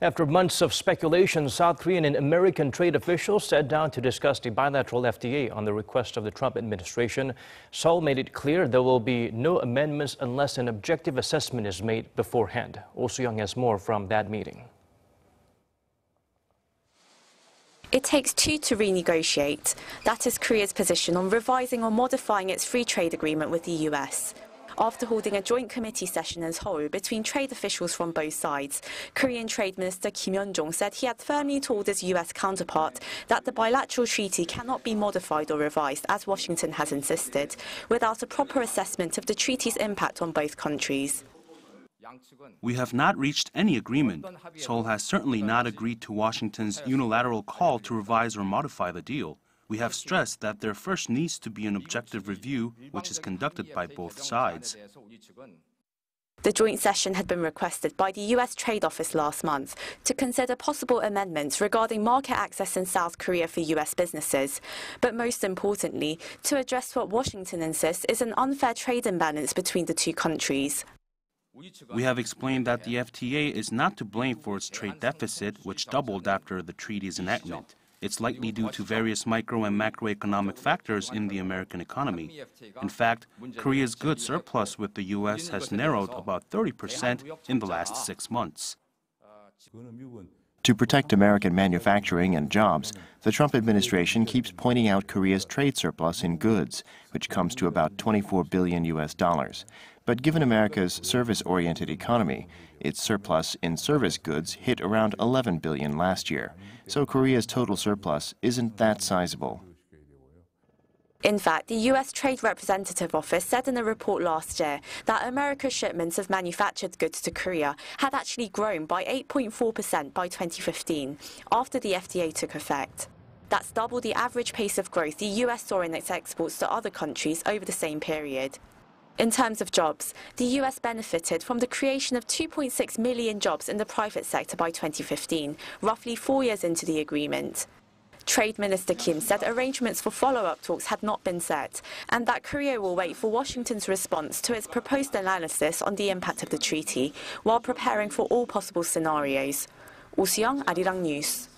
After months of speculation, South Korean and American trade officials sat down to discuss the bilateral FTA on the request of the Trump administration. Seoul made it clear there will be no amendments unless an objective assessment is made beforehand. Soo-young has more from that meeting. It takes two to renegotiate. That is Korea's position on revising or modifying its free trade agreement with the U.S. After holding a joint committee session in Seoul between trade officials from both sides, Korean Trade Minister Kim Hyun-chong said he had firmly told his U.S. counterpart that the bilateral treaty cannot be modified or revised, as Washington has insisted, without a proper assessment of the treaty's impact on both countries. We have not reached any agreement. Seoul has certainly not agreed to Washington's unilateral call to revise or modify the deal. We have stressed that there first needs to be an objective review, which is conducted by both sides. The joint session had been requested by the U.S. Trade Office last month to consider possible amendments regarding market access in South Korea for U.S. businesses, but most importantly, to address what Washington insists is an unfair trade imbalance between the two countries. We have explained that the FTA is not to blame for its trade deficit, which doubled after the treaty's enactment. It's likely due to various micro and macroeconomic factors in the American economy. In fact, Korea's goods surplus with the U.S. has narrowed about 30% in the last 6 months. To protect American manufacturing and jobs, the Trump administration keeps pointing out Korea's trade surplus in goods, which comes to about $24 billion US. But given America's service-oriented economy, its surplus in service goods hit around $11 billion last year. So Korea's total surplus isn't that sizable. In fact, the U.S. Trade Representative Office said in a report last year that America's shipments of manufactured goods to Korea had actually grown by 8.4% by 2015, after the FTA took effect. That's double the average pace of growth the U.S. saw in its exports to other countries over the same period. In terms of jobs, the U.S. benefited from the creation of 2.6 million jobs in the private sector by 2015, roughly 4 years into the agreement. Trade Minister Kim said arrangements for follow-up talks had not been set, and that Korea will wait for Washington's response to its proposed analysis on the impact of the treaty, while preparing for all possible scenarios. Soo-young, Arirang News.